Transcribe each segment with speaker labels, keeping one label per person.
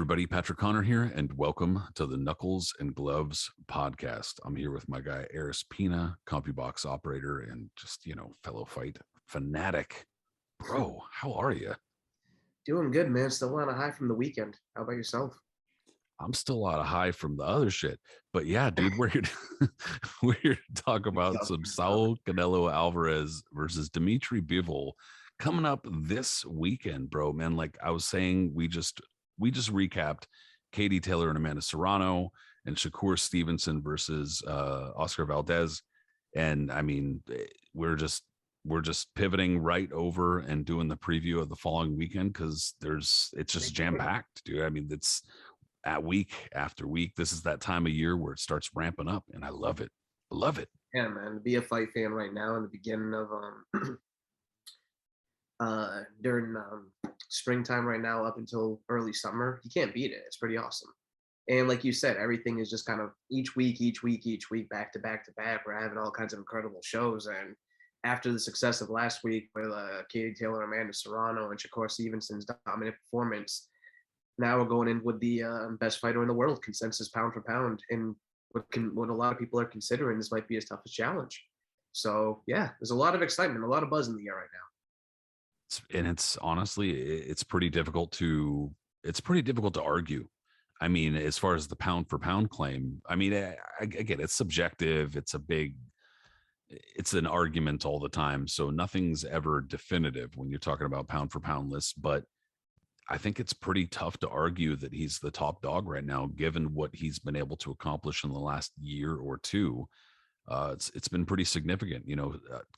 Speaker 1: everybody, Patrick Connor here, and welcome to the Knuckles and Gloves podcast. I'm here with my guy, Aris Pina, CompuBox operator, and just, fellow fight fanatic. Bro, how are you?
Speaker 2: Doing good, man. Still on a high from the weekend. How about yourself?
Speaker 1: I'm still on a high from the other shit. But yeah, dude, we're here to, we're here to talk about some Saul Canelo Álvarez versus Dmitry Bivol coming up this weekend, bro. Man, like I was saying, we just recapped Katie Taylor and Amanda Serrano and Shakur Stevenson versus Oscar Valdez. And I mean, we're just pivoting right over and doing the preview of the following weekend because it's just jam packed, dude. I mean, it's at week after week. This is that time of year where it starts ramping up, and I love it. I love it.
Speaker 2: Yeah, man. To be a fight fan right now in the beginning of during springtime right now up until early summer, you can't beat it. It's pretty awesome. And like you said, everything is just kind of each week, back to back to back. We're having all kinds of incredible shows. And after the success of last week with Katie Taylor, Amanda Serrano, and Shakur Stevenson's dominant performance, now we're going in with the best fighter in the world, consensus pound for pound. And what a lot of people are considering, this might be his toughest challenge. So yeah, there's a lot of excitement, a lot of buzz in the air right now.
Speaker 1: And it's honestly, it's pretty difficult to argue. I mean, as far as the pound for pound claim, I mean, again, it's subjective. It's an argument all the time. So nothing's ever definitive when you're talking about pound for pound lists, but I think it's pretty tough to argue that he's the top dog right now, given what he's been able to accomplish in the last year or two. It's been pretty significant,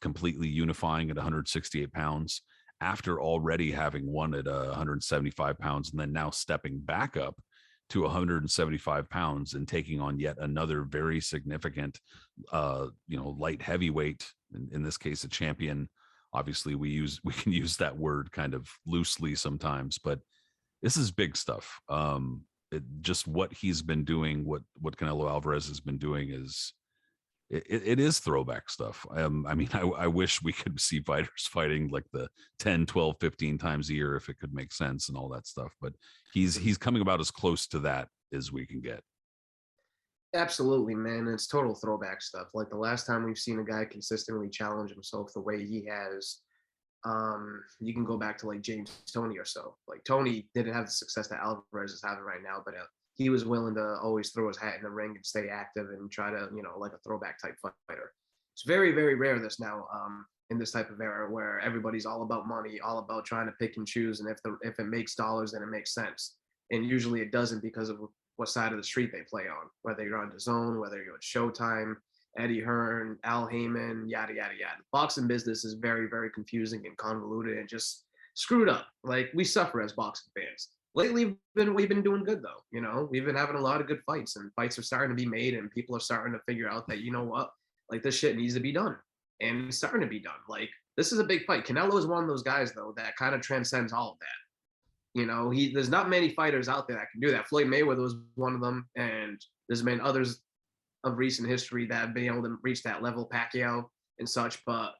Speaker 1: completely unifying at 168 pounds after already having won at 175 pounds, and then now stepping back up to 175 pounds and taking on yet another very significant, light heavyweight, in this case, a champion. Obviously, we can use that word kind of loosely sometimes, but this is big stuff. Just what he's been doing, what Canelo Álvarez has been doing is it is throwback stuff. I mean, I wish we could see fighters fighting like the 10, 12, 15 times a year if it could make sense and all that stuff. But he's coming about as close to that as we can get.
Speaker 2: Absolutely, man. It's total throwback stuff. Like the last time we've seen a guy consistently challenge himself the way he has, you can go back to like James Toney or so. Like Tony didn't have the success that Alvarez is having right now, but he was willing to always throw his hat in the ring and stay active and try to, like a throwback type fighter. It's very, very rare this now in this type of era where everybody's all about money, all about trying to pick and choose. And if it makes dollars, then it makes sense. And usually it doesn't because of what side of the street they play on, whether you're on DAZN, whether you're at Showtime, Eddie Hearn, Al Heyman, yada, yada, yada. The boxing business is very, very confusing and convoluted and just screwed up. Like we suffer as boxing fans. Lately, we've been doing good though. We've been having a lot of good fights, and fights are starting to be made, and people are starting to figure out that like this shit needs to be done, and it's starting to be done. Like this is a big fight. Canelo is one of those guys though that kind of transcends all of that. There's not many fighters out there that can do that. Floyd Mayweather was one of them, and there's been others of recent history that have been able to reach that level, Pacquiao and such. But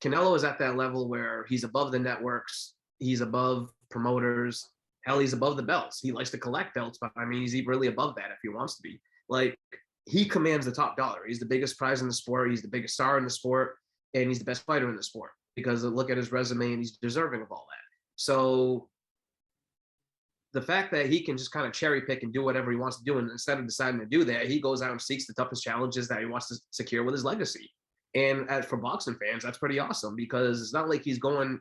Speaker 2: Canelo is at that level where he's above the networks, he's above promoters. Hell, he's above the belts. He likes to collect belts, but I mean, he's really above that if he wants to be. Like, he commands the top dollar. He's the biggest prize in the sport. He's the biggest star in the sport, and he's the best fighter in the sport because look at his resume, and he's deserving of all that. So the fact that he can just kind of cherry pick and do whatever he wants to do, and instead of deciding to do that, he goes out and seeks the toughest challenges that he wants to secure with his legacy. And as for boxing fans, that's pretty awesome because it's not like he's going.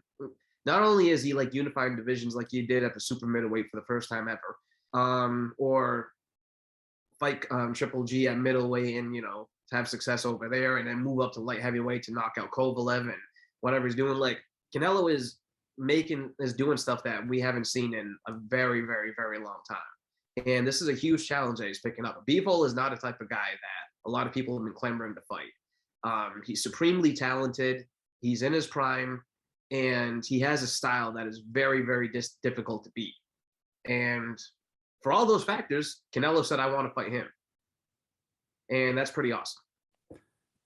Speaker 2: Not only is he like unifying divisions like he did at the super middleweight for the first time ever, or fight Triple G at middleweight and to have success over there, and then move up to light heavyweight to knock out Kovalev and whatever he's doing. Like Canelo is doing stuff that we haven't seen in a very, very, very long time, and this is a huge challenge that he's picking up. Bivol is not a type of guy that a lot of people have been clamoring to fight. He's supremely talented. He's in his prime. And he has a style that is very, very difficult to beat. And for all those factors, Canelo said, I want to fight him. And that's pretty awesome.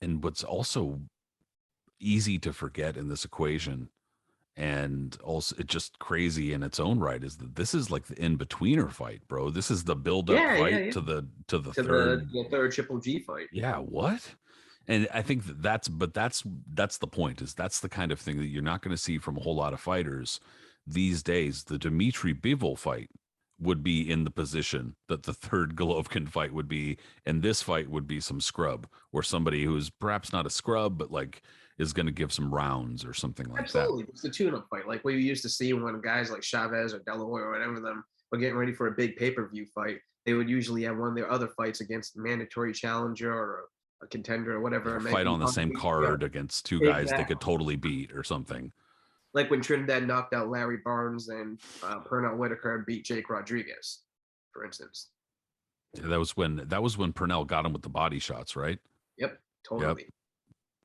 Speaker 1: And what's also easy to forget in this equation And also, it's just crazy in its own right is that this is like the in-betweener fight, bro. This is the build-up
Speaker 2: Yeah, yeah,
Speaker 1: fight
Speaker 2: yeah.
Speaker 1: to the
Speaker 2: To
Speaker 1: third.
Speaker 2: the third Triple G fight.
Speaker 1: Yeah, what? And I think that's the point, is that's the kind of thing that you're not going to see from a whole lot of fighters these days. The Dmitry Bivol fight would be in the position that the third Golovkin fight would be, and this fight would be some scrub, or somebody who's perhaps not a scrub, but like is going to give some rounds or something like that.
Speaker 2: Absolutely. It's the tune-up fight, like we used to see when guys like Chavez or Delaware or whatever them were getting ready for a big pay-per-view fight. They would usually have one of their other fights against a mandatory challenger or a contender or whatever it may
Speaker 1: Fight
Speaker 2: be.
Speaker 1: on the same
Speaker 2: Yeah,
Speaker 1: card against two guys they
Speaker 2: exactly.
Speaker 1: could totally beat or something.
Speaker 2: Like when Trinidad knocked out Larry Barnes and Pernell Whitaker beat Jake Rodriguez, for instance.
Speaker 1: That was when Purnell got him with the body shots, right?
Speaker 2: Yep,
Speaker 1: Yep.
Speaker 2: totally.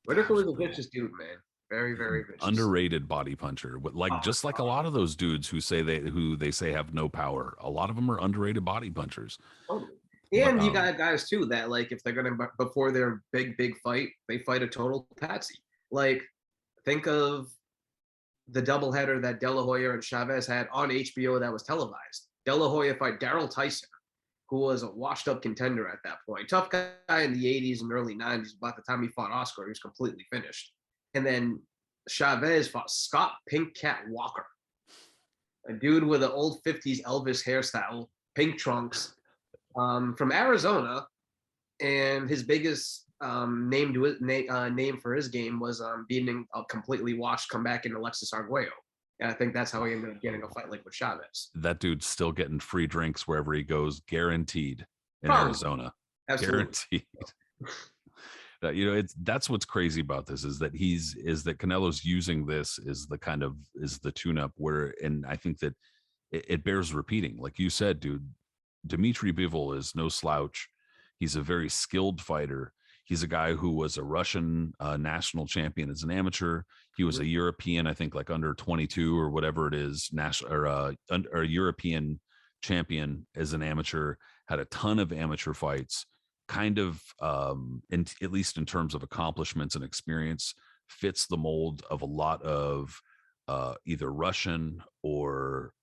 Speaker 2: Whitaker was a vicious dude, man. Very, very vicious.
Speaker 1: Underrated body puncher. Like just like a lot of those dudes who they say have no power. A lot of them are underrated body punchers.
Speaker 2: Totally.
Speaker 1: But
Speaker 2: And you got guys too that like if they're gonna before their big fight, they fight a total patsy. Like think of the doubleheader that De La Hoya and Chavez had on HBO that was televised. De La Hoya fight Daryl Tyson, who was a washed up contender at that point. Tough guy in the 80s and early 90s. By the time he fought Oscar, he was completely finished. And then Chavez fought Scott Pink Cat Walker, a dude with an old 50s Elvis hairstyle, pink trunks, from Arizona. And his biggest name for his game was beating a completely washed comeback in Alexis Arguello. And I think that's how he ended up getting a fight like with Chavez.
Speaker 1: that dude's still getting free drinks wherever he goes, guaranteed in
Speaker 2: Probably.
Speaker 1: Arizona.
Speaker 2: Absolutely.
Speaker 1: Guaranteed. That's what's crazy about this is that Canelo's using this is the tune-up where, and I think that it bears repeating. Like you said, dude, Dmitry Bivol is no slouch. He's a very skilled fighter. He's a guy who was a Russian national champion as an amateur. He was a European, I think, like under 22 or whatever it is, national or European champion as an amateur. Had a ton of amateur fights. Kind of, at least in terms of accomplishments and experience, fits the mold of a lot of either Russian or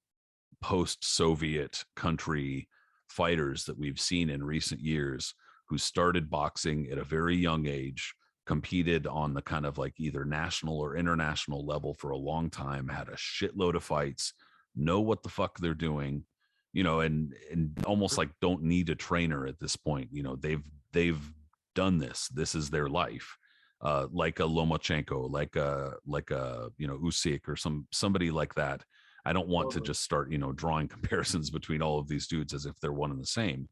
Speaker 1: post-Soviet country fighters that we've seen in recent years who started boxing at a very young age, competed on the kind of like either national or international level for a long time, had a shitload of fights, know what the fuck they're doing, and almost like don't need a trainer at this point. They've done this. This is their life. Like a Lomachenko, like a Usyk or somebody like that. I don't want to just start, drawing comparisons between all of these dudes as if they're one and the same.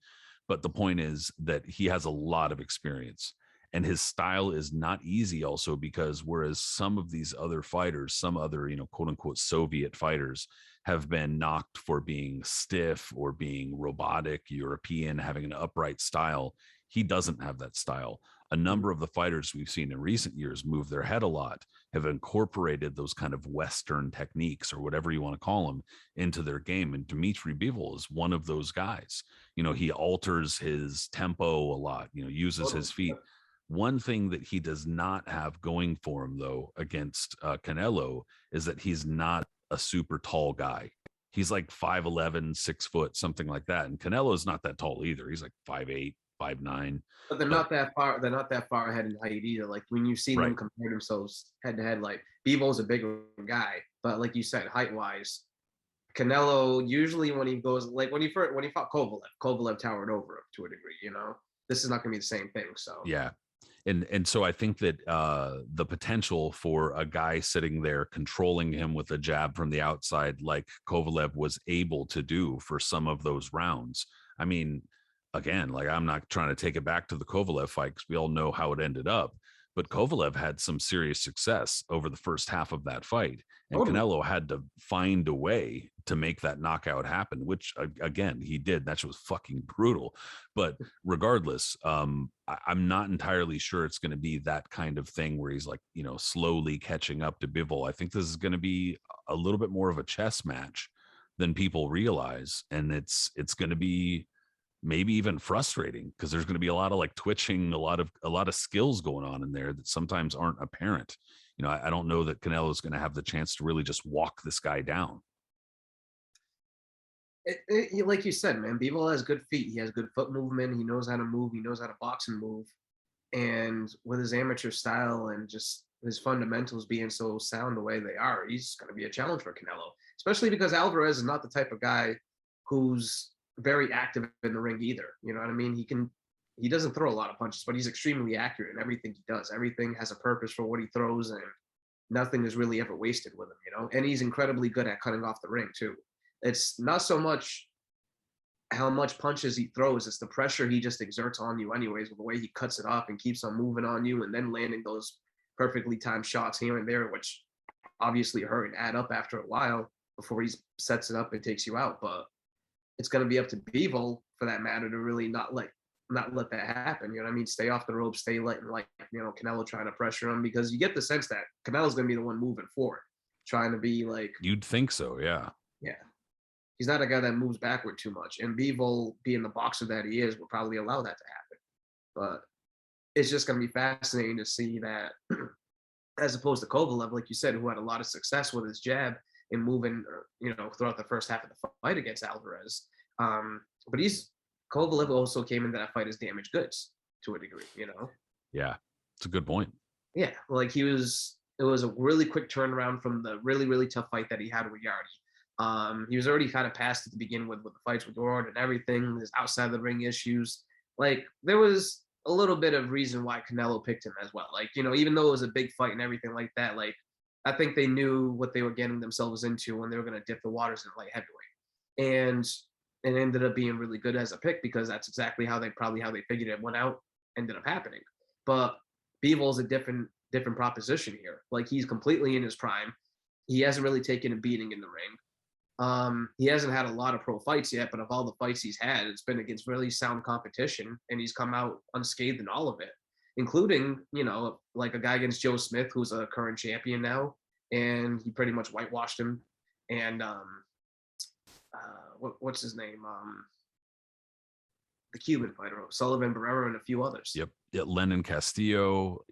Speaker 1: But the point is that he has a lot of experience and his style is not easy also because whereas some of these other fighters, some other, quote unquote, Soviet fighters have been knocked for being stiff or being robotic, European, having an upright style, he doesn't have that style. A number of the fighters we've seen in recent years move their head a lot, have incorporated those kind of Western techniques or whatever you want to call them into their game. And Dmitry Bivol is one of those guys. He alters his tempo a lot, uses his feet. One thing that he does not have going for him, though, against Canelo is that he's not a super tall guy. He's like 5'11", 6 foot, something like that. And Canelo's not that tall either. He's like 5'8", 5'9".
Speaker 2: But they're not that far. They're not that far ahead in height either. Like when you see them compare themselves head to head, like Bivol's a bigger guy, but like you said, height wise, Canelo usually when he goes like when he fought Kovalev towered over him to a degree. This is not going to be the same thing. So
Speaker 1: yeah. And so I think that the potential for a guy sitting there controlling him with a jab from the outside, like Kovalev was able to do for some of those rounds. I mean, again, like I'm not trying to take it back to the Kovalev fight because we all know how it ended up. But Kovalev had some serious success over the first half of that fight. And Canelo had to find a way to make that knockout happen, which, again, he did. That was fucking brutal. But regardless, I'm not entirely sure it's going to be that kind of thing where he's like, slowly catching up to Bivol. I think this is going to be a little bit more of a chess match than people realize. And it's going to be maybe even frustrating because there's going to be a lot of like twitching, a lot of skills going on in there that sometimes aren't apparent. you know, I don't know that Canelo is going to have the chance to really just walk this guy down.
Speaker 2: Like you said, man, Bivol has good feet. He has good foot movement. He knows how to move. He knows how to box and move. And with his amateur style and just his fundamentals being so sound the way they are, he's going to be a challenge for Canelo, especially because Alvarez is not the type of guy who's very active in the ring either. You know what I mean? He doesn't throw a lot of punches, but he's extremely accurate in everything he does. Everything has a purpose for what he throws, and nothing is really ever wasted with him, you know? And he's incredibly good at cutting off the ring too. It's not so much how much punches he throws, it's the pressure he just exerts on you anyways, with the way he cuts it off and keeps on moving on you and then landing those perfectly timed shots here and there, which obviously hurt and add up after a while before he sets it up and takes you out. But it's going to be up to Bivol, for that matter, to really not let that happen. You know what I mean? Stay off the rope, stay letting, like, you know, Canelo trying to pressure him, because you get the sense that Canelo's going to be the one moving forward, trying to be like.
Speaker 1: You'd think so, yeah.
Speaker 2: Yeah. He's not a guy that moves backward too much. And Bivol, being the boxer that he is, will probably allow that to happen. But it's just going to be fascinating to see that, as opposed to Kovalev, like you said, who had a lot of success with his jab and moving, you know, throughout the first half of the fight against Alvarez. But Kovalev also came into that fight as damaged goods to a degree, you know?
Speaker 1: Yeah, it's a good point.
Speaker 2: Yeah, like it was a really quick turnaround from the really, really tough fight that he had with Yardy. He was already kind of past at the beginning with the fights with Gord and everything, his outside the ring issues. Like, there was a little bit of reason why Canelo picked him as well. Like, you know, even though it was a big fight and everything like that, like, I think they knew what they were getting themselves into when they were going to dip the waters in light heavyweight. And it ended up being really good as a pick, because that's exactly how they figured it went out, ended up happening. But Bivol's a different proposition here. Like, he's completely in his prime. He hasn't really taken a beating in the ring. He hasn't had a lot of pro fights yet, but of all the fights he's had, it's been against really sound competition, and he's come out unscathed in all of it, including, you know, like a guy against Joe Smith, who's a current champion now, and he pretty much whitewashed him. And what's his name? The Cuban fighter, Sullivan Barrera, and a few others.
Speaker 1: Yep. Yeah, Lennon Castillo,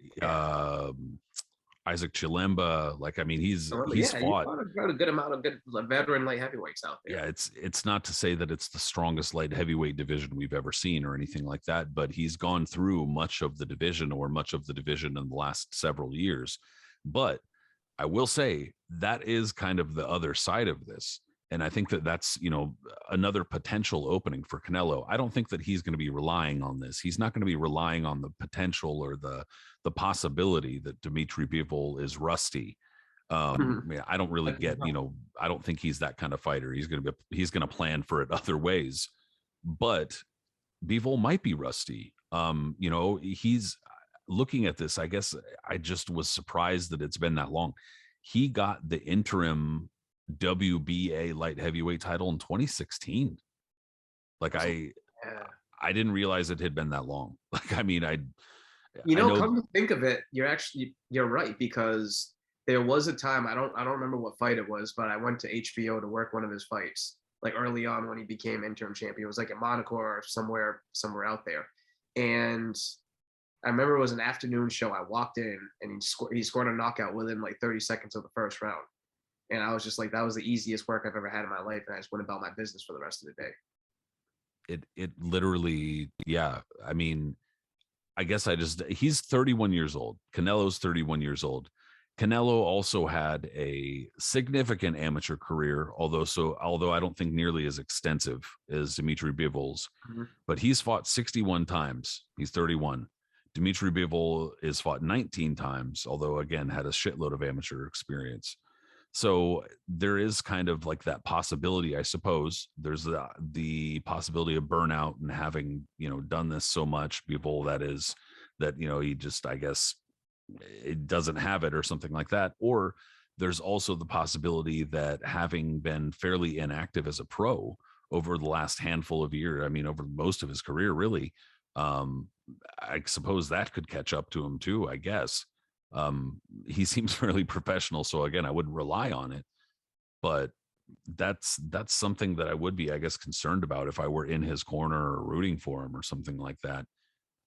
Speaker 1: Isaac Chilemba. Like, I mean, he's fought
Speaker 2: a good amount of good veteran light heavyweights out there.
Speaker 1: Yeah, it's not to say that it's the strongest light heavyweight division we've ever seen or anything like that, but he's gone through much of the division in the last several years. But I will say that is kind of the other side of this. And I think that that's, you know, another potential opening for Canelo. I don't think that he's going to be relying on this. He's not going to be relying on the potential or the possibility that Dmitry Bivol is rusty. I mean, I don't really get, you know, I don't think he's that kind of fighter. He's going to plan for it other ways. But Bivol might be rusty. You know, he's looking at this. I guess I just was surprised that it's been that long. He got the interim WBA light heavyweight title in 2016. Like, I didn't realize it had been that long. Like, I mean,
Speaker 2: you know, come to think of it, you're right, because there was a time, I don't remember what fight it was, but I went to HBO to work one of his fights, like early on when he became interim champion. It was like in Monaco or somewhere out there. And I remember it was an afternoon show. I walked in and he scored a knockout within like 30 seconds of the first round. And I was just like, that was the easiest work I've ever had in my life. And I just went about my business for the rest of the day.
Speaker 1: It literally, yeah. I mean, I guess he's 31 years old. Canelo's 31 years old. Canelo also had a significant amateur career, although I don't think nearly as extensive as Dmitry Bivol's, but he's fought 61 times. He's 31. Dmitry Bivol is fought 19 times, although again had a shitload of amateur experience. So there is kind of like that possibility, I suppose. There's the possibility of burnout and having, you know, done this so much, Bivol, that, you know, he just, I guess, it doesn't have it or something like that. Or there's also the possibility that having been fairly inactive as a pro over the last handful of years, I mean, over most of his career, really, I suppose that could catch up to him too, I guess. He seems fairly professional, so again, I wouldn't rely on it, but that's something that I would be, I guess, concerned about if I were in his corner or rooting for him or something like that.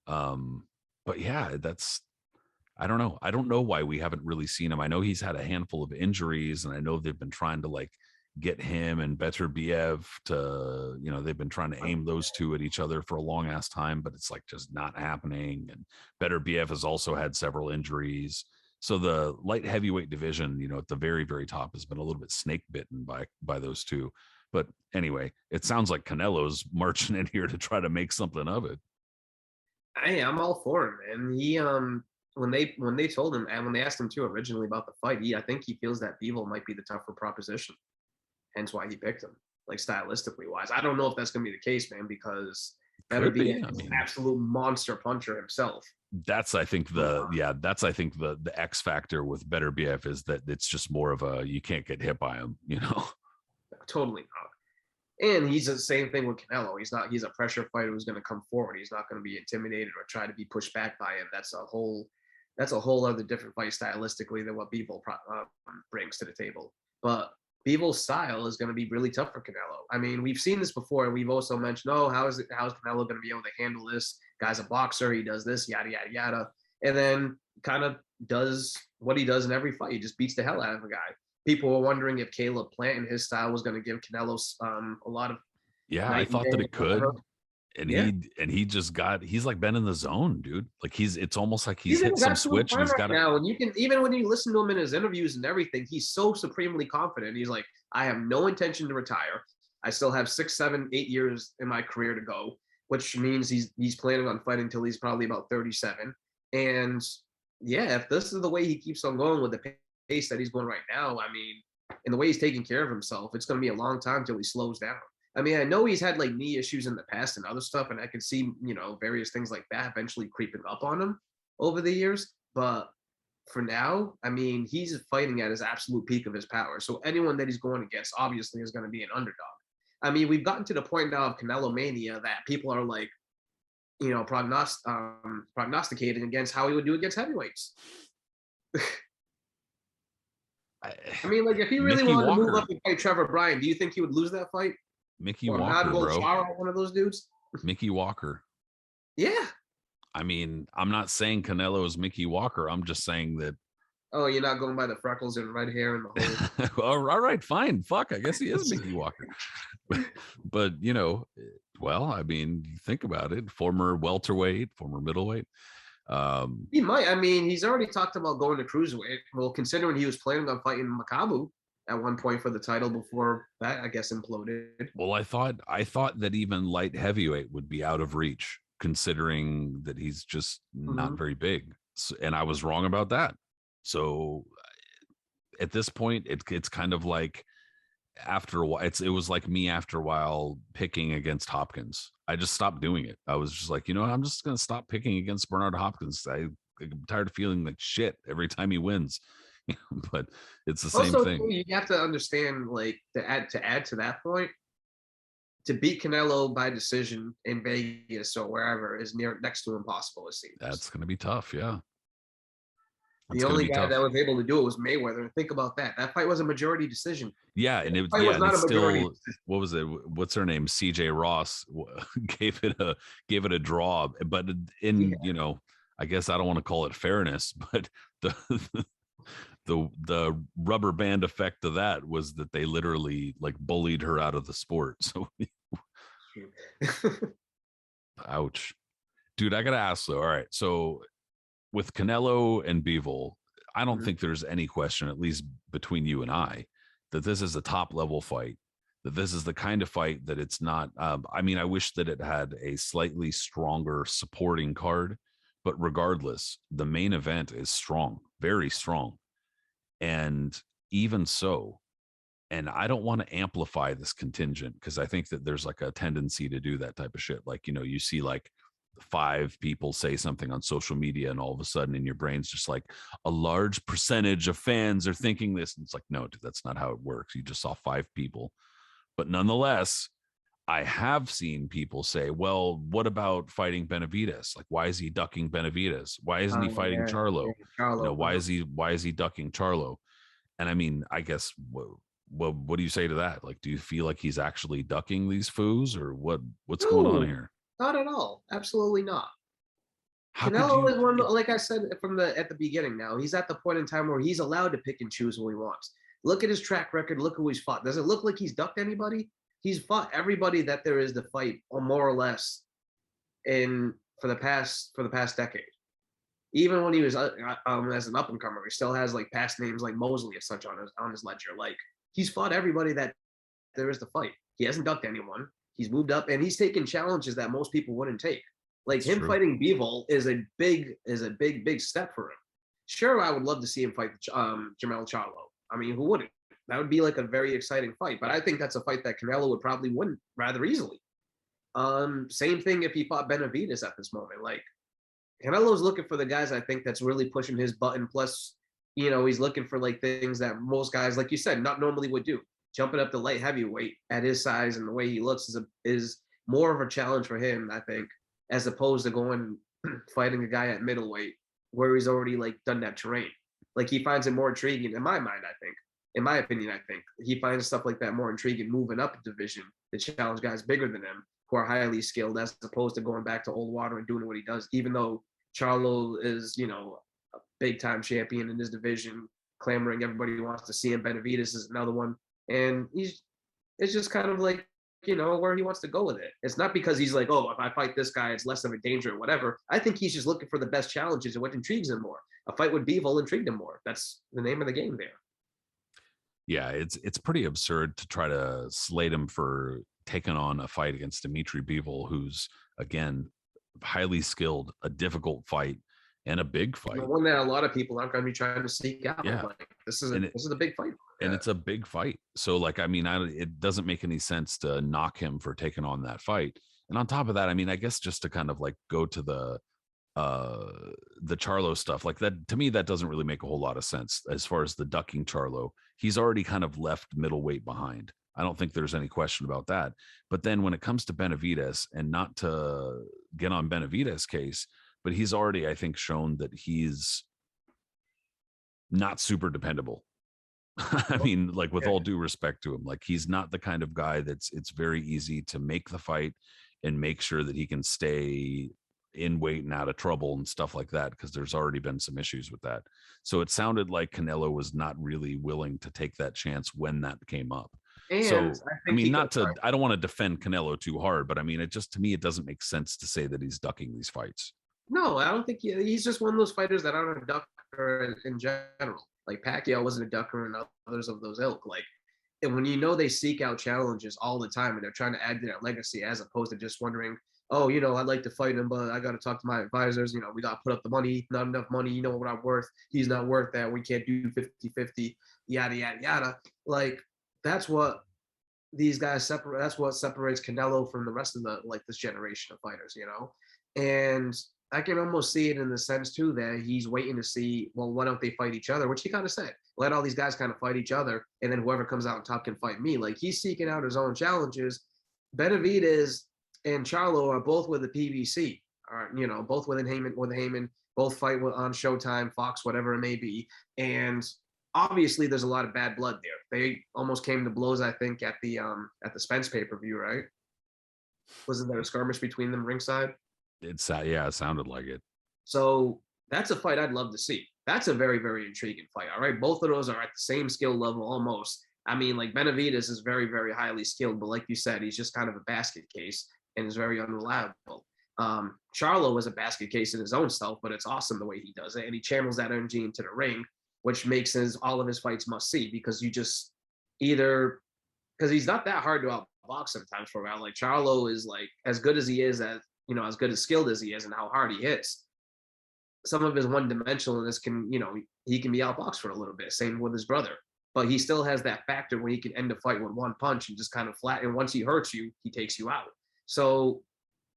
Speaker 1: But yeah, I don't know. I don't know why we haven't really seen him. I know he's had a handful of injuries, and I know they've been trying to like get him and Beterbiev to, they've been trying to aim those two at each other for a long ass time, but it's like just not happening. And Beterbiev has also had several injuries. So the light heavyweight division, at the very, very top has been a little bit snake bitten by those two. But anyway, it sounds like Canelo's marching in here to try to make something of it.
Speaker 2: I'm all for him, man. He when they told him and when they asked him too originally about the fight, I think he feels that Bivol might be the tougher proposition. Hence why he picked him, like stylistically wise. I don't know if that's gonna be the case, man, because
Speaker 1: Could be.
Speaker 2: Beterbiev is an absolute monster puncher himself.
Speaker 1: That's I think the X factor with Beterbiev is that it's just more of a you can't get hit by him,
Speaker 2: Totally not. And he's the same thing with Canelo. He's a pressure fighter who's going to come forward. He's not going to be intimidated or try to be pushed back by him. That's a whole other different fight stylistically than what Bivol brings to the table. But Bivol's style is going to be really tough for Canelo. I mean, we've seen this before. We've also mentioned, how's Canelo going to be able to handle this? Guy's a boxer. He does this, yada, yada, yada. And then kind of does what he does in every fight. He just beats the hell out of a guy. People were wondering if Caleb Plant and his style was going to give Canelo a lot of.
Speaker 1: Yeah, I thought that it could. And he's like been in the zone, dude. Like it's almost like he's hit some switch and he's got
Speaker 2: now. And you can, even when you listen to him in his interviews and everything, he's so supremely confident. He's like, I have no intention to retire. I still have 6, 7, 8 years in my career to go, which means he's planning on fighting until he's probably about 37. And yeah, if this is the way he keeps on going with the pace that he's going right now, I mean, and the way he's taking care of himself, it's going to be a long time till he slows down. I mean, I know he's had like knee issues in the past and other stuff, and I can see, various things like that eventually creeping up on him over the years. But for now, I mean, he's fighting at his absolute peak of his power. So anyone that he's going against obviously is going to be an underdog. I mean, we've gotten to the point now of Canelo Mania that people are like, prognosticating against how he would do against heavyweights. I mean, like if he really wanted to move up and fight Trevor Bryan, do you think he would lose that fight?
Speaker 1: Mickey Walker, bro.
Speaker 2: One of those dudes.
Speaker 1: Mickey Walker.
Speaker 2: Yeah.
Speaker 1: I mean, I'm not saying Canelo is Mickey Walker. I'm just saying that.
Speaker 2: Oh, you're not going by the freckles and red hair and the whole.
Speaker 1: All right, fine. Fuck, I guess he is Mickey Walker. but well, I mean, think about it. Former welterweight, former middleweight.
Speaker 2: He might. I mean, he's already talked about going to cruiserweight. Well, considering he was planning on fighting Makabu at one point for the title before that, I guess, imploded.
Speaker 1: Well, I thought that even light heavyweight would be out of reach, considering that he's just not very big. So, and I was wrong about that. So at this point, it's kind of like after a while, it was like me after a while picking against Hopkins. I just stopped doing it. I was just like, I'm just going to stop picking against Bernard Hopkins. I'm tired of feeling like shit every time he wins. But it's the same thing.
Speaker 2: You have to understand, like, to add to that point, to beat Canelo by decision in Vegas or wherever is next to impossible, it seems.
Speaker 1: That's going to be tough. Yeah.
Speaker 2: The only guy that was able to do it was Mayweather. And think about that. That fight was a majority decision.
Speaker 1: Yeah, and it was not a majority. What was it? What's her name? CJ Ross gave it a draw. But I guess I don't want to call it fairness, but the rubber band effect of that was that they literally like bullied her out of the sport. So ouch. Dude, I gotta ask though. All right. So with Canelo and Bivol, I don't think there's any question, at least between you and I, that this is a top level fight, that this is the kind of fight that it's not. I mean, I wish that it had a slightly stronger supporting card, but regardless, the main event is strong, very strong. And even so, and I don't want to amplify this contingent because I think that there's like a tendency to do that type of shit. Like, you see like 5 people say something on social media and all of a sudden in your brain's just like a large percentage of fans are thinking this. And it's like, no, dude, that's not how it works. You just saw 5 people. But nonetheless, I have seen people say, well, what about fighting Benavidez? Like, why is he ducking Benavidez? Why isn't he fighting Charlo? Why is he ducking Charlo? And I mean, I guess, what do you say to that? Like, do you feel like he's actually ducking these foos or what's going on here?
Speaker 2: Not at all. Absolutely not.
Speaker 1: How could
Speaker 2: Canelo
Speaker 1: you?
Speaker 2: is one, like I said at the beginning. Now he's at the point in time where he's allowed to pick and choose who he wants. Look at his track record. Look who he's fought. Does it look like he's ducked anybody? He's fought everybody that there is to fight, or more or less, in for the past decade. Even when he was as an up and comer, he still has like past names like Mosley as such on his ledger. Like he's fought everybody that there is to fight. He hasn't ducked anyone. He's moved up and he's taken challenges that most people wouldn't take. Like
Speaker 1: That's
Speaker 2: him
Speaker 1: true.
Speaker 2: fighting Bivol is a big step for him. Sure, I would love to see him fight Jermell Charlo. I mean, who wouldn't? That would be like a very exciting fight. But I think that's a fight that Canelo would probably win rather easily. Same thing if he fought Benavidez at this moment. Like Canelo's looking for the guys I think that's really pushing his button. Plus, he's looking for like things that most guys, like you said, not normally would do. Jumping up to light heavyweight at his size and the way he looks is more of a challenge for him, I think, as opposed to going fighting a guy at middleweight where he's already like done that terrain. Like he finds it more intriguing in my mind, I think. In my opinion, I think he finds stuff like that more intriguing moving up a division to challenge guys bigger than him who are highly skilled, as opposed to going back to old water and doing what he does, even though Charlo is, a big time champion in his division, clamoring everybody wants to see him. Benavidez is another one. And it's just kind of like, where he wants to go with it. It's not because he's like, oh, if I fight this guy, it's less of a danger or whatever. I think he's just looking for the best challenges and what intrigues him more. A fight with Bivol intrigued him more. That's the name of the game there.
Speaker 1: Yeah, it's pretty absurd to try to slate him for taking on a fight against Dmitry Bivol, who's again highly skilled, a difficult fight, and a big fight.
Speaker 2: One that a lot of people aren't going to be trying to seek out.
Speaker 1: Yeah,
Speaker 2: like this is a big fight,
Speaker 1: and it's a big fight. So, like, I mean, it doesn't make any sense to knock him for taking on that fight. And on top of that, I mean, I guess just to kind of like go to the Charlo stuff, like that, to me, that doesn't really make a whole lot of sense as far as the ducking Charlo. He's already kind of left middleweight behind. I don't think there's any question about that. But then when it comes to Benavidez, and not to get on Benavidez' case, but he's already, I think, shown that he's not super dependable. I mean, like, with all due respect to him, like, he's not the kind of guy it's very easy to make the fight and make sure that he can stay in weight and out of trouble and stuff like that, because there's already been some issues with that. So it sounded like Canelo was not really willing to take that chance when that came up.
Speaker 2: And
Speaker 1: so I mean, I don't want to defend Canelo too hard, but I mean, to me, it doesn't make sense to say that he's ducking these fights.
Speaker 2: No, I don't think he's just one of those fighters that aren't a ducker in general. Like Pacquiao wasn't a ducker, and others of those ilk. Like, and when they seek out challenges all the time and they're trying to add to their legacy, as opposed to just wondering, oh, I'd like to fight him, but I got to talk to my advisors. We got to put up the money, not enough money. You know what I'm worth. He's not worth that. We can't do 50-50, yada, yada, yada. Like, that's what these guys separate. That's what separates Canelo from the rest of this generation of fighters, And I can almost see it in the sense too that he's waiting to see, well, why don't they fight each other? Which he kind of said, let all these guys kind of fight each other, and then whoever comes out on top can fight me. Like, he's seeking out his own challenges. Benavidez and Charlo are both with the PBC, both with Heyman, both fight on Showtime, Fox, whatever it may be. And obviously there's a lot of bad blood there. They almost came to blows, I think, at the Spence pay-per-view, right? Wasn't there a skirmish between them ringside?
Speaker 1: It sounded like it.
Speaker 2: So that's a fight I'd love to see. That's a very, very intriguing fight. All right. Both of those are at the same skill level almost. I mean, like, Benavidez is very, very highly skilled, but like you said, he's just kind of a basket case and is very unreliable. Charlo is a basket case in his own self, but it's awesome the way he does it. And he channels that energy into the ring, which makes all of his fights must see, because you just because he's not that hard to outbox sometimes for a while. Like, Charlo is like as good as he is as good as skilled as he is and how hard he hits. Some of his one-dimensionalness can, he can be outboxed for a little bit. Same with his brother. But he still has that factor where he can end a fight with one punch and just kind of flat. And once he hurts you, he takes you out. So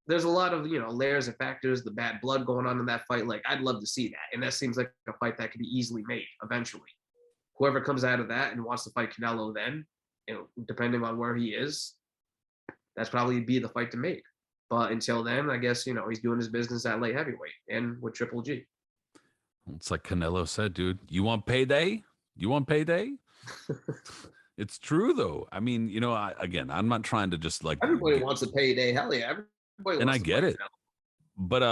Speaker 2: there's a lot of, layers and factors, the bad blood going on in that fight. Like, I'd love to see that. And that seems like a fight that could be easily made eventually. Whoever comes out of that and wants to fight Canelo then, depending on where he is, that's probably be the fight to make. But until then, I guess, he's doing his business at light heavyweight and with Triple G.
Speaker 1: It's like Canelo said, dude, you want payday? You want payday? It's true, though. I mean, I'm not trying to just like.
Speaker 2: Everybody wants a payday. Hell yeah. Everybody
Speaker 1: and
Speaker 2: wants
Speaker 1: I get it. but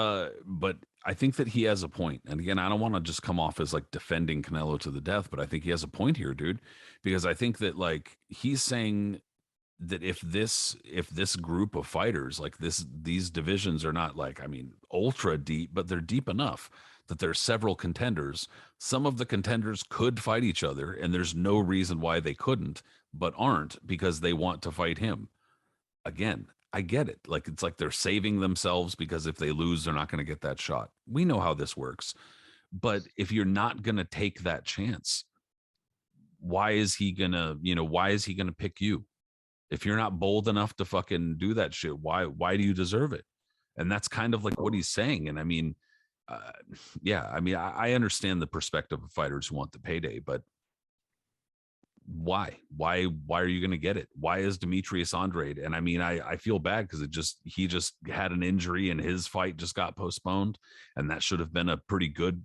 Speaker 1: I think that he has a point. And again, I don't want to just come off as like defending Canelo to the death, but I think he has a point here, dude, because I think that like he's saying that if this group of fighters, like these divisions are not like, I mean, ultra deep, but they're deep enough that there's several contenders. Some of the contenders could fight each other, and there's no reason why they couldn't, but aren't, because they want to fight him. Again, I get it. Like, it's like they're saving themselves because if they lose, they're not going to get that shot. We know how this works. But if you're not going to take that chance, why is he going to, why is he going to pick you? If you're not bold enough to fucking do that shit, why do you deserve it? And that's kind of like what he's saying. And I mean, yeah, I mean, I understand the perspective of fighters who want the payday, but why are you going to get it? Why is Demetrius Andrade? And I mean, I feel bad because he just had an injury and his fight just got postponed, and that should have been a pretty good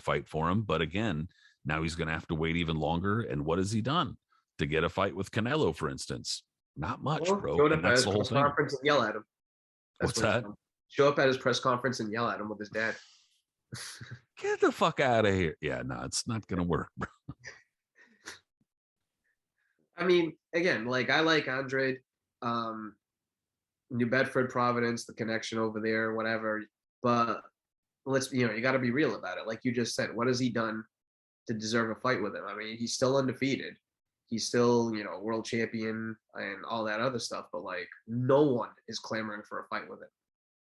Speaker 1: fight for him. But again, now he's going to have to wait even longer. And what has he done to get a fight with Canelo, for instance? Not much, bro.
Speaker 2: Show up
Speaker 1: And
Speaker 2: at
Speaker 1: that's
Speaker 2: his
Speaker 1: the whole
Speaker 2: press
Speaker 1: thing.
Speaker 2: conference and yell at him.
Speaker 1: What's that?
Speaker 2: Show up at his press conference and yell at him with his dad.
Speaker 1: Get the fuck out of here. Yeah, no, it's not going to work, bro.
Speaker 2: I mean, again, like I like Andrade, New Bedford, Providence, the connection over there, whatever. But you got to be real about it. Like you just said, what has he done to deserve a fight with him? I mean, he's still undefeated. He's still, world champion and all that other stuff. But like, no one is clamoring for a fight with him.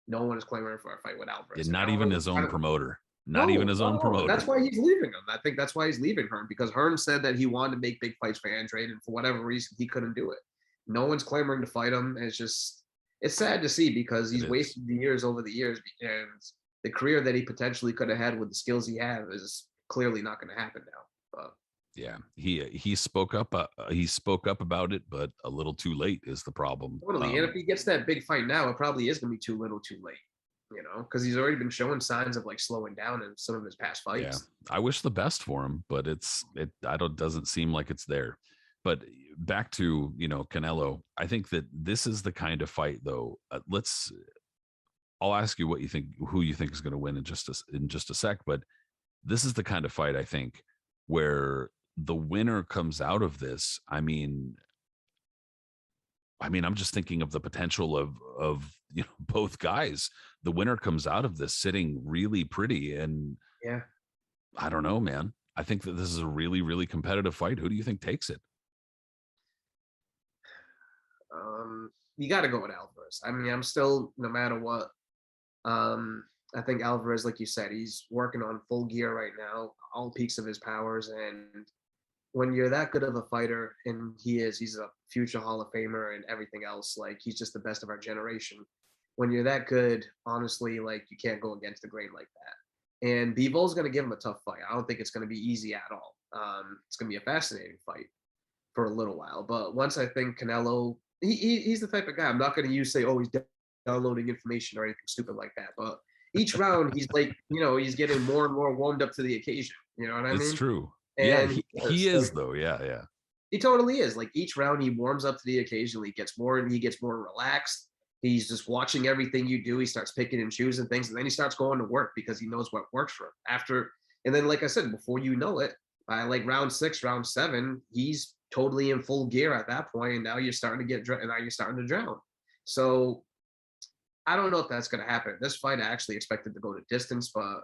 Speaker 2: No one is clamoring for a fight with Alvarez.
Speaker 1: Yeah, not even his own promoter.
Speaker 2: No,
Speaker 1: even his own promoter.
Speaker 2: That's why he's leaving him. I think that's why he's leaving Hearn, because Hearn said that he wanted to make big fights for Andrade, and for whatever reason, he couldn't do it. No one's clamoring to fight him. it's sad to see, because he's wasted the years over the years, and the career that he potentially could have had with the skills he has is clearly not going to happen now. But
Speaker 1: yeah, he spoke up. He spoke up about it, but a little too late is the problem.
Speaker 2: Totally. And if he gets that big fight now, it probably is going to be too little, too late. Because he's already been showing signs of like slowing down in some of his past fights.
Speaker 1: Yeah, I wish the best for him, but doesn't seem like it's there. But back to Canelo, I think that this is the kind of fight, though. I'll ask you who you think is going to win in just a sec. But this is the kind of fight, I think, where the winner comes out of this. I mean, I'm just thinking of the potential of both guys. The winner comes out of this sitting really pretty, and
Speaker 2: yeah,
Speaker 1: I don't know, man. I think that this is a really, really competitive fight. Who do you think takes it?
Speaker 2: You got to go with Alvarez. I mean, I'm still, no matter what. I think Alvarez, like you said, he's working on full gear right now, all peaks of his powers, and when you're that good of a fighter, and he's a future Hall of Famer and everything else, like he's just the best of our generation. When you're that good, honestly, like you can't go against the grain like that. And Bivol's going to give him a tough fight. I don't think it's going to be easy at all. It's going to be a fascinating fight for a little while. But once I think Canelo, he's the type of guy, I'm not going to say, oh, he's downloading information or anything stupid like that. But each round, he's like, he's getting more and more warmed up to the occasion. You know what I mean?
Speaker 1: It's true.
Speaker 2: And
Speaker 1: yeah, he is though. Yeah.
Speaker 2: He totally is. Like each round, he warms up to the occasion. He gets more relaxed. He's just watching everything you do. He starts picking and choosing things, and then he starts going to work because he knows what works for him. And then, like I said, before you know it, by like round 6, round 7, he's totally in full gear at that point. And now you're starting to drown. So I don't know if that's going to happen. This fight I actually expected to go to distance, but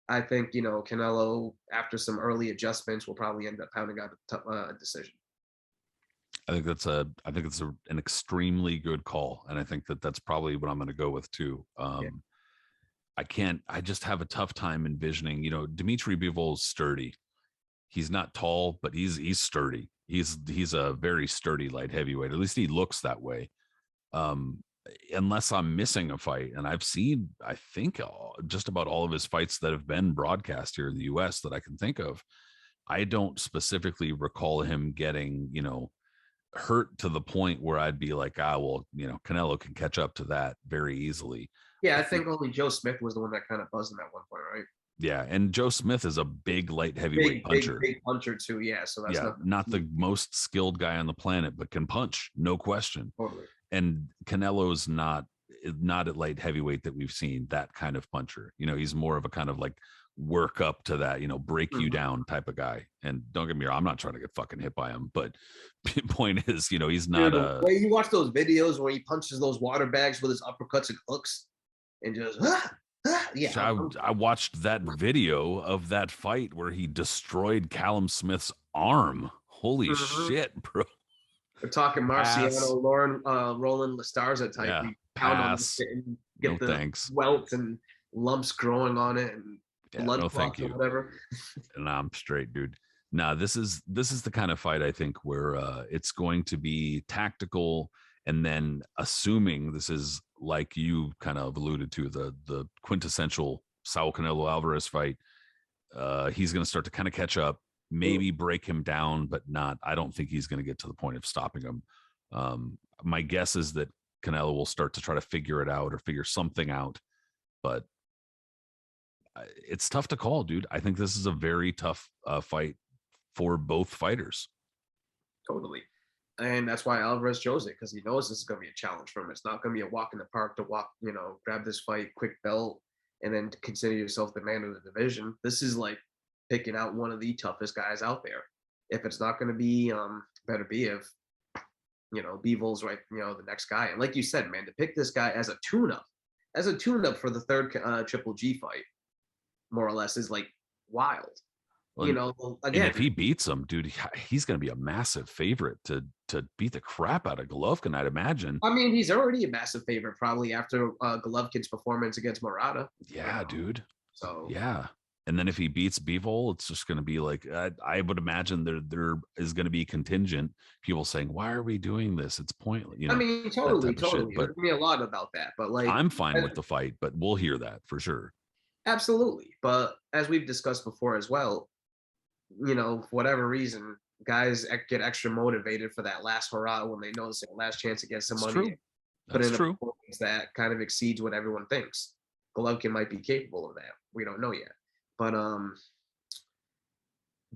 Speaker 2: I think, Canelo, after some early adjustments, will probably end up pounding out a decision.
Speaker 1: I think it's an extremely good call. And I think that's probably what I'm going to go with too. I just have a tough time envisioning, Dmitry Bivol's sturdy. He's not tall, but he's sturdy. He's a very sturdy light heavyweight. At least he looks that way. Unless I'm missing a fight, and I've seen, I think, just about all of his fights that have been broadcast here in the US that I can think of. I don't specifically recall him getting, hurt to the point where I'd be like, Canelo can catch up to that very easily.
Speaker 2: Yeah, I think only Joe Smith was the one that kind of buzzed him at one point, right?
Speaker 1: Yeah, and Joe Smith is a big light heavyweight puncher.
Speaker 2: Big puncher too, yeah. So that's
Speaker 1: not the most skilled guy on the planet, but can punch, no question.
Speaker 2: Totally.
Speaker 1: And Canelo's not, not at light heavyweight that we've seen that kind of puncher. You know, he's more of a kind of like work up to that, you know, break you down type of guy. And don't get me wrong, I'm not trying to get fucking hit by him, but point is, you know, he's not
Speaker 2: the way you watch those videos where he punches those water bags with his uppercuts and hooks and just yeah.
Speaker 1: I watched that video of that fight where he destroyed Callum Smith's arm. Holy shit, bro.
Speaker 2: We're talking Marciano, Roland Lastarza type.
Speaker 1: Yeah,
Speaker 2: pass. And get the
Speaker 1: thanks.
Speaker 2: welts and lumps growing on it and blood clots or whatever.
Speaker 1: Nah, I'm straight, dude. Nah, this is the kind of fight I think where it's going to be tactical, and then assuming this is like you kind of alluded to, the quintessential Saul Canelo Álvarez fight, he's going to start to kind of catch up, maybe break him down, but not. I don't think he's going to get to the point of stopping him. My guess is that Canelo will start to try to figure it out or figure something out, but it's tough to call, dude. I think this is a very tough fight for both fighters.
Speaker 2: Totally. And that's why Alvarez chose it, because he knows this is going to be a challenge for him. It's not going to be a walk in the park to grab this fight, quick belt, and then consider yourself the man of the division. This is like picking out one of the toughest guys out there. If it's not going to be, better be if, Bivol's right, the next guy. And like you said, man, to pick this guy as a tune-up for the third Triple G fight, more or less, is like wild. Well, again,
Speaker 1: and if he beats him, dude, he's going to be a massive favorite to beat the crap out of Golovkin, I'd imagine.
Speaker 2: I mean, he's already a massive favorite probably after Golovkin's performance against Murata.
Speaker 1: Yeah, dude.
Speaker 2: So
Speaker 1: yeah, and then if he beats Bivol, it's just going to be like, I would imagine there is going to be contingent people saying, "Why are we doing this? It's pointless."
Speaker 2: I mean, totally. But me a lot about that. But like,
Speaker 1: I'm fine with the fight, but we'll hear that for sure.
Speaker 2: Absolutely, but as we've discussed before as well, for whatever reason, guys get extra motivated for that last hurrah when they know it's their last chance to get some money.
Speaker 1: But in a
Speaker 2: performance that kind of exceeds what everyone thinks. Golovkin might be capable of that. We don't know yet. But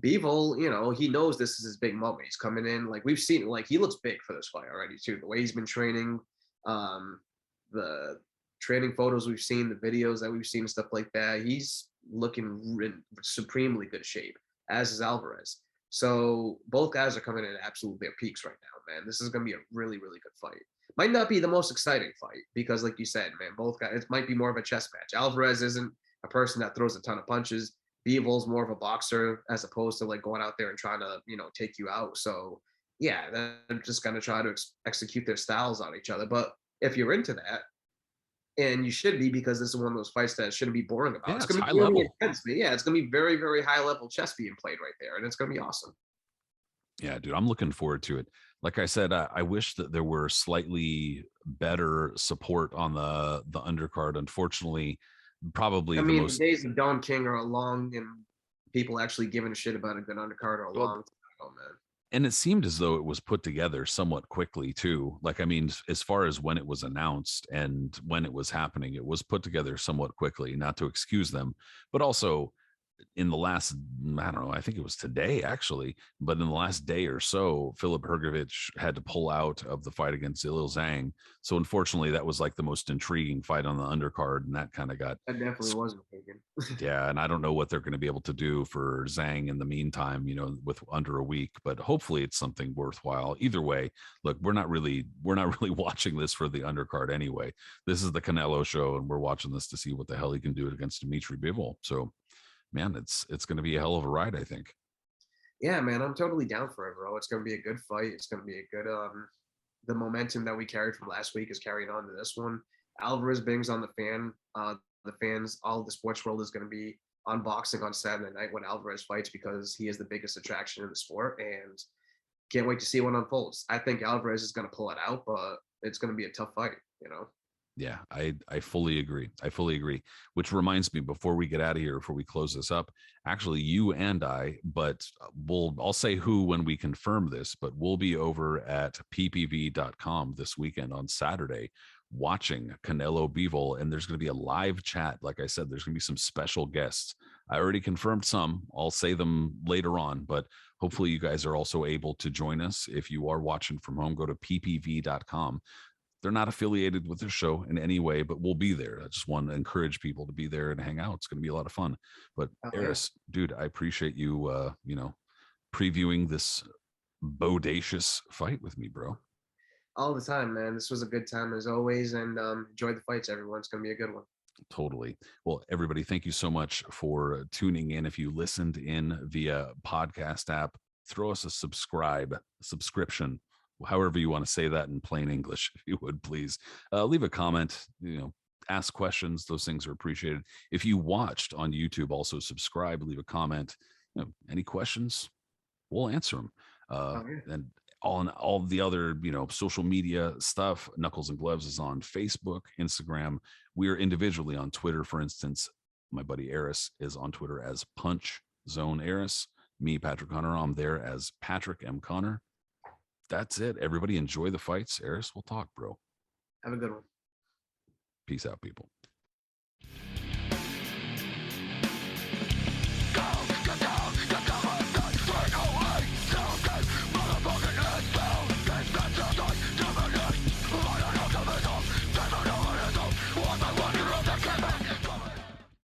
Speaker 2: Bivol, he knows this is his big moment. He's coming in, like we've seen, like he looks big for this fight already too. The way he's been training, the training photos we've seen, the videos that we've seen, and stuff like that. He's looking in supremely good shape, as is Alvarez. So both guys are coming in at absolute their peaks right now, man. This is going to be a really, really good fight. Might not be the most exciting fight because, like you said, man, both guys, it might be more of a chess match. Alvarez isn't a person that throws a ton of punches. Bivol's more of a boxer as opposed to like going out there and trying to, take you out. So yeah, they're just going to try to execute their styles on each other. But if you're into that, and you should be, because this is one of those fights that shouldn't be boring about.
Speaker 1: Yeah,
Speaker 2: it's going to be really intense, but yeah, it's going to be very, very high level chess being played right there, and it's going to be awesome.
Speaker 1: Yeah, dude, I'm looking forward to it. Like I said, I wish that there were slightly better support on the undercard. Unfortunately, probably
Speaker 2: the days of Don King are long, and people actually giving a shit about a good undercard are a long time ago, man.
Speaker 1: And it seemed as though it was put together somewhat quickly too. Like, I mean, as far as when it was announced and when it was happening, it was put together somewhat quickly, not to excuse them, but also in the last, I don't know, I think it was today actually, but in the last day or so, Filip Hrgović had to pull out of the fight against Zhilei Zhang. So unfortunately, that was like the most intriguing fight on the undercard, and that kind of got.
Speaker 2: That definitely wasn't taken.
Speaker 1: Yeah, and I don't know what they're going to be able to do for Zhang in the meantime, with under a week, but hopefully it's something worthwhile. Either way, look, we're not really watching this for the undercard anyway. This is the Canelo show, and we're watching this to see what the hell he can do against Dmitry Bivol. So, man, it's going to be a hell of a ride, I think.
Speaker 2: Yeah, man, I'm totally down for it, bro. It's going to be a good fight. It's going to be a good the momentum that we carried from last week is carried on to this one. Alvarez bangs on the fans, all the sports world is going to be on boxing on Saturday night when Alvarez fights, because he is the biggest attraction in the sport, and can't wait to see what unfolds. I think Alvarez is going to pull it out, but it's going to be a tough fight,
Speaker 1: Yeah, I fully agree. I fully agree. Which reminds me, before we get out of here, before we close this up, actually you and I, but I'll say who when we confirm this, but we'll be over at ppv.com this weekend on Saturday watching Canelo Bivol, and there's going to be a live chat. Like I said, there's going to be some special guests. I already confirmed some. I'll say them later on, but hopefully you guys are also able to join us. If you are watching from home, go to ppv.com. They're not affiliated with the show in any way, but we'll be there. I just want to encourage people to be there and hang out. It's going to be a lot of fun. But
Speaker 2: Oh, yeah.
Speaker 1: Aris, dude, I appreciate you, previewing this bodacious fight with me, bro.
Speaker 2: All the time, man. This was a good time as always, and enjoy the fights, everyone. It's gonna be a good one.
Speaker 1: Totally. Well, everybody, thank you so much for tuning in. If you listened in via podcast app, throw us a subscription, however you want to say that in plain English, if you would please. Leave a comment, ask questions. Those things are appreciated. If you watched on YouTube, also subscribe, leave a comment. Any questions, we'll answer them.
Speaker 2: Oh, yeah.
Speaker 1: And on all the other, social media stuff, Knuckles and Gloves is on Facebook, Instagram. We are individually on Twitter. For instance, my buddy Aris is on Twitter as Punch Zone Aris. Me, Patrick Connor, I'm there as Patrick M. Connor. That's it. Everybody enjoy the fights. Aris, we'll talk, bro.
Speaker 2: Have a good one.
Speaker 1: Peace out, people.